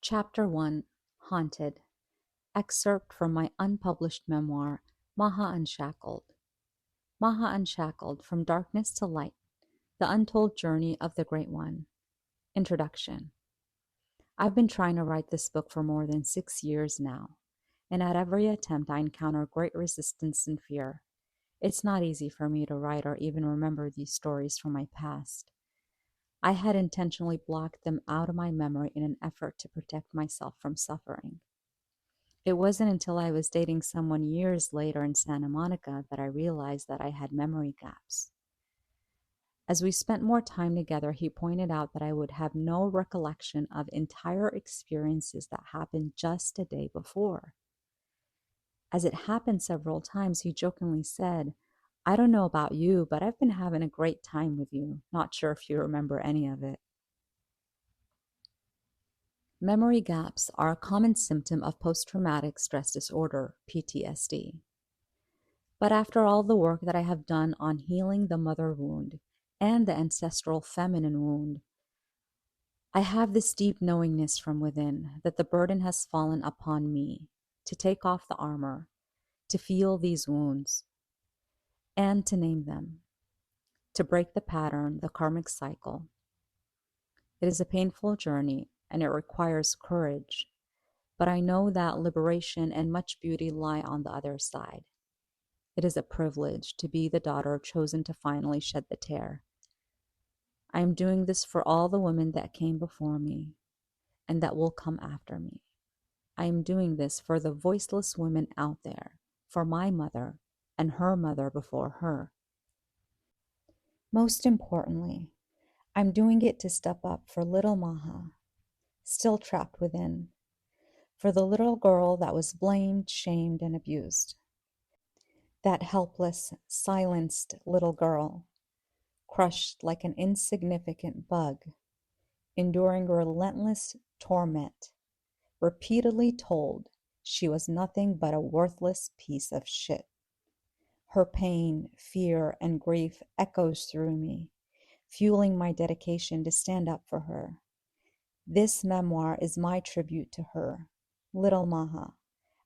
Chapter 1, Haunted. Excerpt from my unpublished memoir, Maha Unshackled. Maha Unshackled, From Darkness to Light, The Untold Journey of the Great One. Introduction. I've been trying to write this book for more than 6 years now, and at every attempt I encounter great resistance and fear. It's not easy for me to write or even remember these stories from my past. I had intentionally blocked them out of my memory in an effort to protect myself from suffering. It wasn't until I was dating someone years later in Santa Monica that I realized that I had memory gaps. As we spent more time together, he pointed out that I would have no recollection of entire experiences that happened just a day before. As it happened several times, he jokingly said, "I don't know about you, but I've been having a great time with you. Not sure if you remember any of it." Memory gaps are a common symptom of post-traumatic stress disorder, PTSD. But after all the work that I have done on healing the mother wound and the ancestral feminine wound, I have this deep knowingness from within that the burden has fallen upon me to take off the armor, to feel these wounds, and to name them, to break the pattern, the karmic cycle. It is a painful journey and it requires courage, but I know that liberation and much beauty lie on the other side. It is a privilege to be the daughter chosen to finally shed the tear. I am doing this for all the women that came before me and that will come after me. I am doing this for the voiceless women out there, for my mother and her mother before her. Most importantly, I'm doing it to step up for little Maha, still trapped within, for the little girl that was blamed, shamed, and abused. That helpless, silenced little girl, crushed like an insignificant bug, enduring relentless torment, repeatedly told she was nothing but a worthless piece of shit. Her pain, fear, and grief echoes through me, fueling my dedication to stand up for her. This memoir is my tribute to her, little Maha,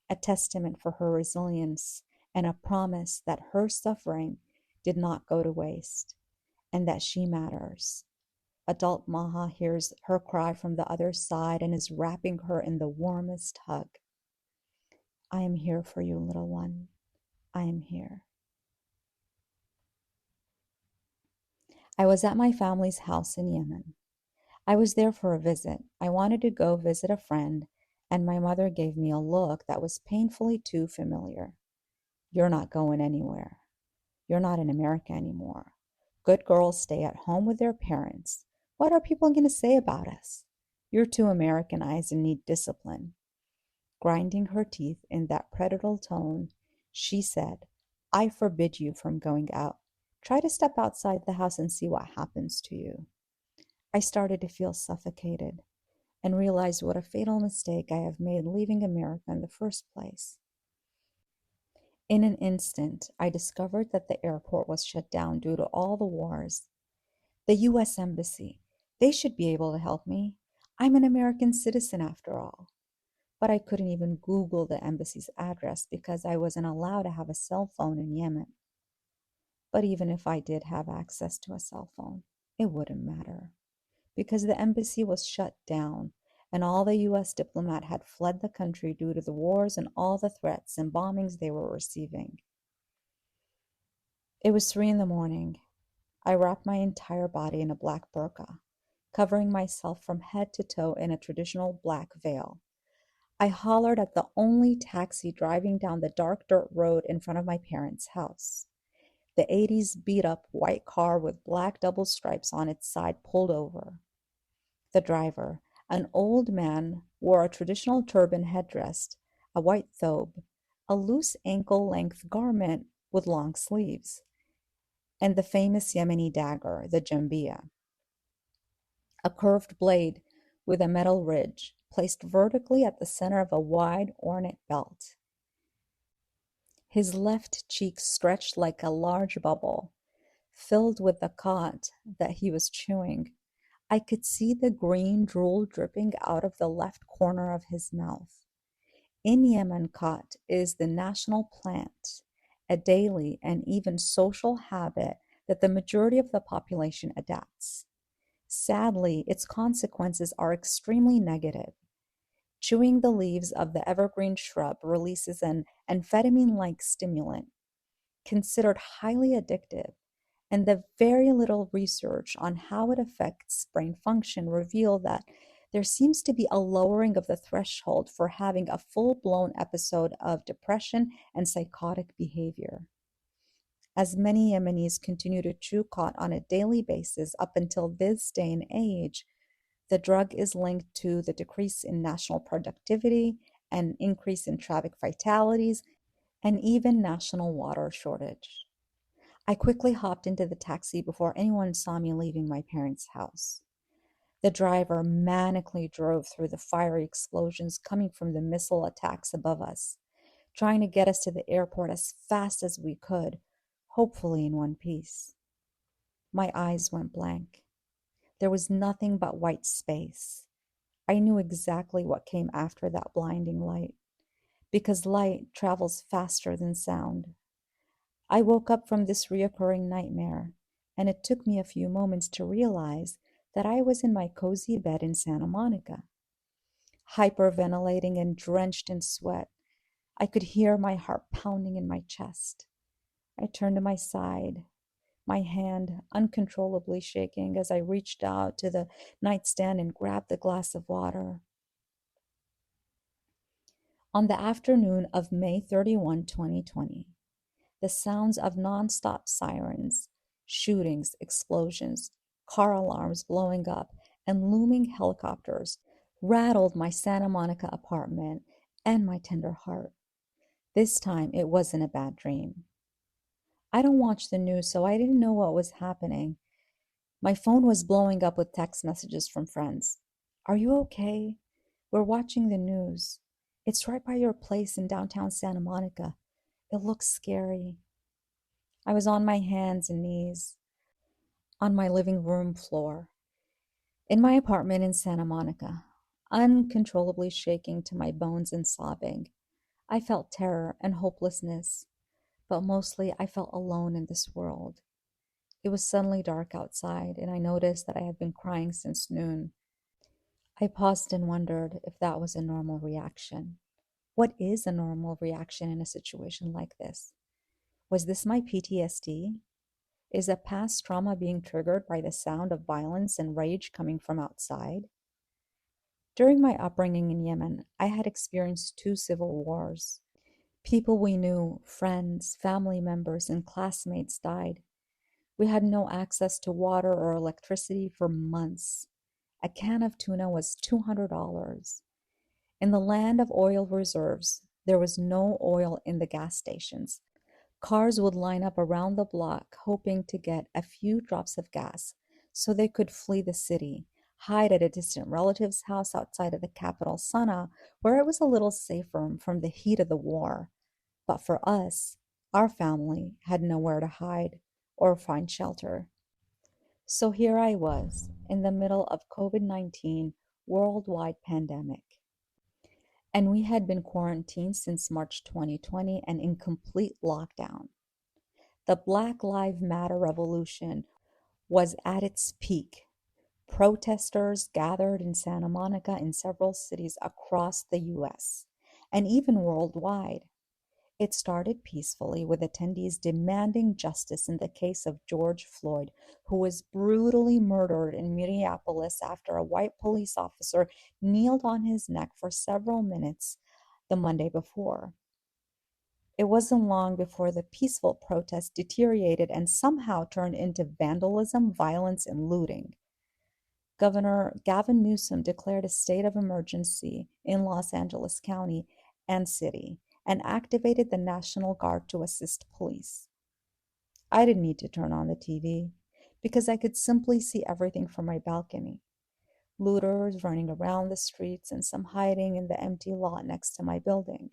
a testament for her resilience and a promise that her suffering did not go to waste and that she matters. Adult Maha hears her cry from the other side and is wrapping her in the warmest hug. I am here for you, little one. I am here. I was at my family's house in Yemen. I was there for a visit. I wanted to go visit a friend, and my mother gave me a look that was painfully too familiar. "You're not going anywhere. You're not in America anymore. Good girls stay at home with their parents. What are people going to say about us? You're too Americanized and need discipline." Grinding her teeth in that predator tone, she said, "I forbid you from going out. Try to step outside the house and see what happens to you." I started to feel suffocated and realized what a fatal mistake I have made leaving America in the first place. In an instant, I discovered that the airport was shut down due to all the wars. The U.S. Embassy, they should be able to help me. I'm an American citizen after all. But I couldn't even Google the embassy's address because I wasn't allowed to have a cell phone in Yemen. But even if I did have access to a cell phone, it wouldn't matter, because the embassy was shut down and all the U.S. diplomat had fled the country due to the wars and all the threats and bombings they were receiving. It was 3 a.m. I wrapped my entire body in a black burqa, covering myself from head to toe in a traditional black veil. I hollered at the only taxi driving down the dark dirt road in front of my parents' house. The 80s beat-up white car with black double stripes on its side pulled over. The driver, an old man, wore a traditional turban headdress, a white thobe, a loose ankle-length garment with long sleeves, and the famous Yemeni dagger, the jambia, a curved blade with a metal ridge placed vertically at the center of a wide, ornate belt. His left cheek stretched like a large bubble, filled with the cod that he was chewing. I could see the green drool dripping out of the left corner of his mouth. In Yemen, khat is the national plant, a daily and even social habit that the majority of the population adapts. Sadly, its consequences are extremely negative. Chewing the leaves of the evergreen shrub releases an amphetamine-like stimulant considered highly addictive, and the very little research on how it affects brain function reveal that there seems to be a lowering of the threshold for having a full-blown episode of depression and psychotic behavior. As many Yemenis continue to chew khat on a daily basis up until this day and age, the drug is linked to the decrease in national productivity, an increase in traffic fatalities, and even national water shortage. I quickly hopped into the taxi before anyone saw me leaving my parents' house. The driver manically drove through the fiery explosions coming from the missile attacks above us, trying to get us to the airport as fast as we could, hopefully in one piece. My eyes went blank. There was nothing but white space. I knew exactly what came after that blinding light, because light travels faster than sound. I woke up from this reoccurring nightmare, and it took me a few moments to realize that I was in my cozy bed in Santa Monica, hyperventilating and drenched in sweat. I could hear my heart pounding in my chest. I turned to my side, my hand uncontrollably shaking as I reached out to the nightstand and grabbed the glass of water. On the afternoon of May 31, 2020, the sounds of nonstop sirens, shootings, explosions, car alarms blowing up, and looming helicopters rattled my Santa Monica apartment and my tender heart. This time it wasn't a bad dream. I don't watch the news, so I didn't know what was happening. My phone was blowing up with text messages from friends. Are you okay? We're watching the news. It's right by your place in downtown Santa Monica. It looks scary. I was on my hands and knees on my living room floor in my apartment in Santa Monica, uncontrollably shaking to my bones and sobbing. I felt terror and hopelessness, but mostly I felt alone in this world. It was suddenly dark outside, and I noticed that I had been crying since noon. I paused and wondered if that was a normal reaction. What is a normal reaction in a situation like this? Was this my PTSD? Is a past trauma being triggered by the sound of violence and rage coming from outside? During my upbringing in Yemen, I had experienced two civil wars. People we knew, friends, family members, and classmates died. We had no access to water or electricity for months. A can of tuna was $200. In the land of oil reserves, there was no oil in the gas stations. Cars would line up around the block hoping to get a few drops of gas so they could flee the city, hide at a distant relative's house outside of the capital, Sana'a, where it was a little safer from the heat of the war. But for us, our family had nowhere to hide or find shelter. So here I was in the middle of COVID-19 worldwide pandemic. And we had been quarantined since March 2020 and in complete lockdown. The Black Lives Matter revolution was at its peak. Protesters gathered in Santa Monica in several cities across the US and even worldwide. It started peacefully with attendees demanding justice in the case of George Floyd, who was brutally murdered in Minneapolis after a white police officer kneeled on his neck for several minutes the Monday before. It wasn't long before the peaceful protest deteriorated and somehow turned into vandalism, violence, and looting. Governor Gavin Newsom declared a state of emergency in Los Angeles County and City and activated the National Guard to assist police. I didn't need to turn on the TV because I could simply see everything from my balcony. Looters running around the streets and some hiding in the empty lot next to my building.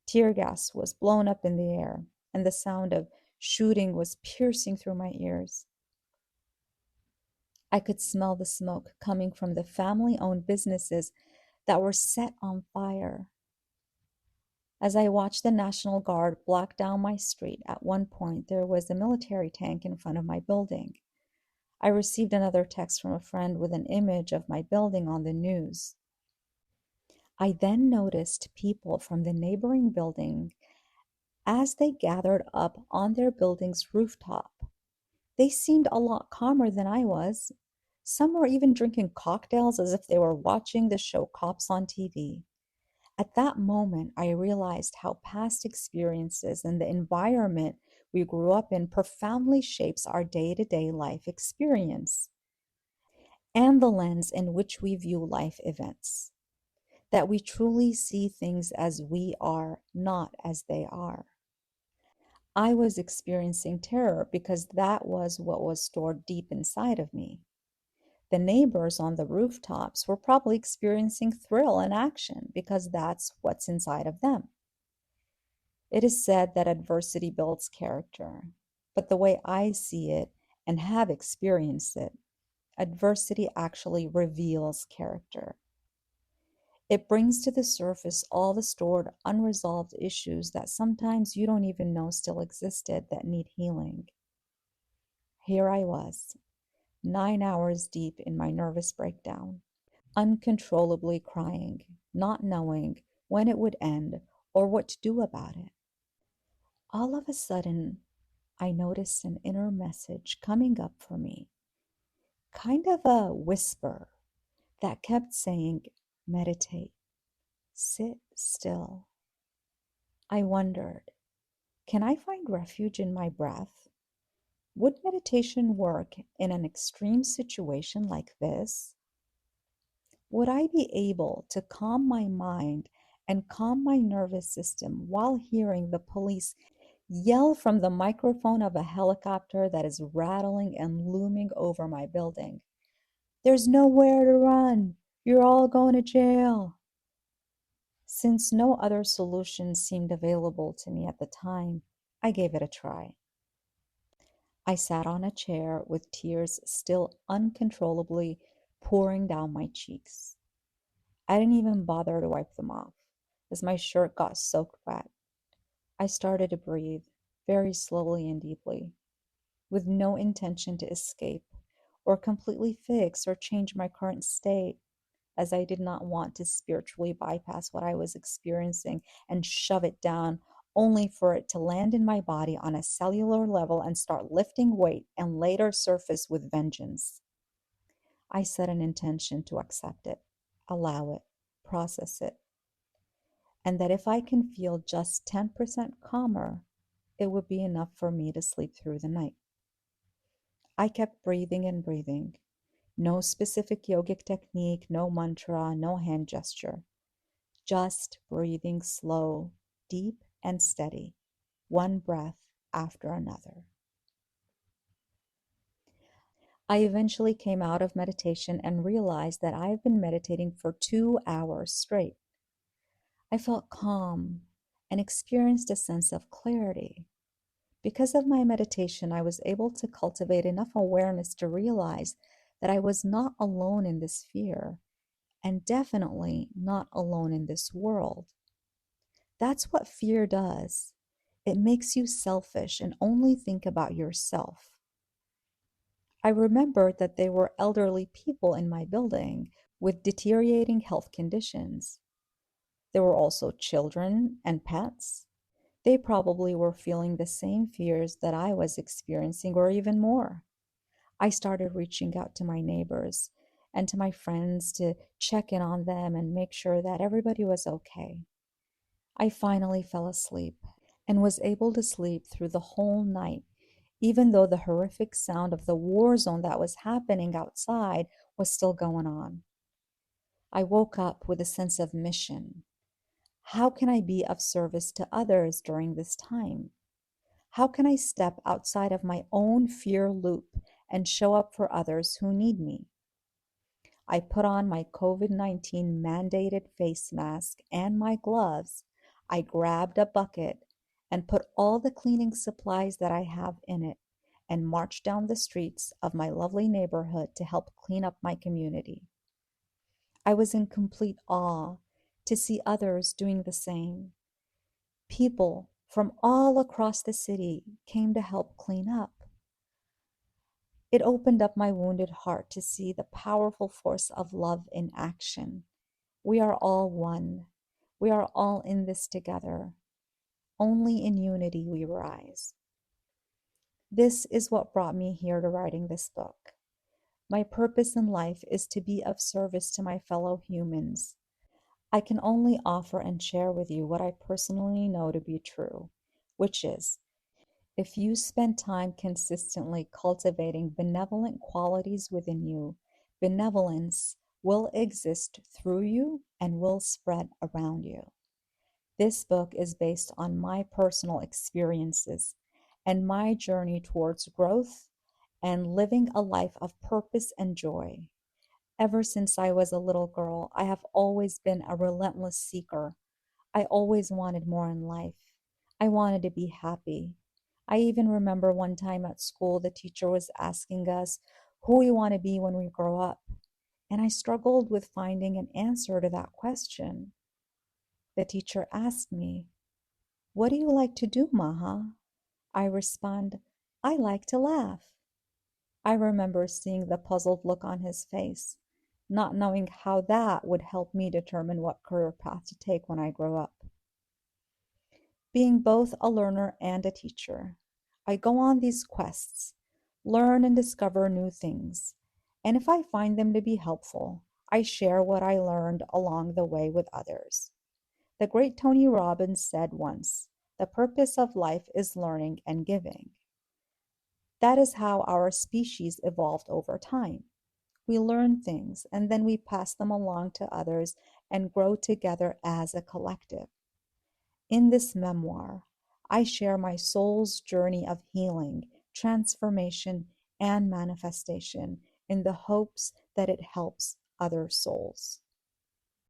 Tear gas was blown up in the air, and the sound of shooting was piercing through my ears. I could smell the smoke coming from the family-owned businesses that were set on fire. As I watched the National Guard block down my street, at one point there was a military tank in front of my building. I received another text from a friend with an image of my building on the news. I then noticed people from the neighboring building as they gathered up on their building's rooftop. They seemed a lot calmer than I was. Some were even drinking cocktails as if they were watching the show Cops on TV. At that moment, I realized how past experiences and the environment we grew up in profoundly shapes our day-to-day life experience and the lens in which we view life events. That we truly see things as we are, not as they are. I was experiencing terror because that was what was stored deep inside of me. The neighbors on the rooftops were probably experiencing thrill and action because that's what's inside of them. It is said that adversity builds character, but the way I see it and have experienced it, adversity actually reveals character. It brings to the surface all the stored, unresolved issues that sometimes you don't even know still existed that need healing. Here I was, 9 hours deep in my nervous breakdown, uncontrollably crying, not knowing when it would end or what to do about it. All of a sudden, I noticed an inner message coming up for me, kind of a whisper that kept saying, meditate, sit still. I wondered, can I find refuge in my breath? Would meditation work in an extreme situation like this? Would I be able to calm my mind and calm my nervous system while hearing the police yell from the microphone of a helicopter that is rattling and looming over my building? There's nowhere to run. You're all going to jail. Since no other solution seemed available to me at the time, I gave it a try. I sat on a chair with tears still uncontrollably pouring down my cheeks. I didn't even bother to wipe them off, as my shirt got soaked wet. I started to breathe, very slowly and deeply, with no intention to escape or completely fix or change my current state, as I did not want to spiritually bypass what I was experiencing and shove it down, only for it to land in my body on a cellular level and start lifting weight and later surface with vengeance. I set an intention to accept it, allow it, process it, and that if I can feel just 10% calmer, it would be enough for me to sleep through the night. I kept breathing and breathing. No specific yogic technique, no mantra, no hand gesture. Just breathing slow, deep, and steady, one breath after another. I eventually came out of meditation and realized that I've been meditating for 2 hours straight. I felt calm and experienced a sense of clarity. Because of my meditation, I was able to cultivate enough awareness to realize that I was not alone in this fear, and definitely not alone in this world. That's what fear does. It makes you selfish and only think about yourself. I remembered that there were elderly people in my building with deteriorating health conditions. There were also children and pets. They probably were feeling the same fears that I was experiencing, or even more. I started reaching out to my neighbors and to my friends to check in on them and make sure that everybody was okay. I finally fell asleep and was able to sleep through the whole night, even though the horrific sound of the war zone that was happening outside was still going on. I woke up with a sense of mission. How can I be of service to others during this time? How can I step outside of my own fear loop and show up for others who need me? I put on my COVID-19 mandated face mask and my gloves. I grabbed a bucket and put all the cleaning supplies that I have in it and march down the streets of my lovely neighborhood to help clean up my community. I was in complete awe to see others doing the same. People from all across the city came to help clean up. It opened up my wounded heart to see the powerful force of love in action. We are all one. We are all in this together. Only in unity we rise. This is what brought me here to writing this book. My purpose in life is to be of service to my fellow humans. I can only offer and share with you what I personally know to be true, which is, if you spend time consistently cultivating benevolent qualities within you, benevolence will exist through you and will spread around you. This book is based on my personal experiences and my journey towards growth and living a life of purpose and joy. Ever since I was a little girl, I have always been a relentless seeker. I always wanted more in life. I wanted to be happy. I even remember one time at school, the teacher was asking us who we want to be when we grow up. And I struggled with finding an answer to that question. The teacher asked me, "What do you like to do, Maha?" I respond, "I like to laugh." I remember seeing the puzzled look on his face, not knowing how that would help me determine what career path to take when I grow up. Being both a learner and a teacher, I go on these quests, learn and discover new things, and if I find them to be helpful, I share what I learned along the way with others. The great Tony Robbins said once, "The purpose of life is learning and giving." That is how our species evolved over time. We learn things and then we pass them along to others and grow together as a collective. In this memoir, I share my soul's journey of healing, transformation, and manifestation in the hopes that it helps other souls.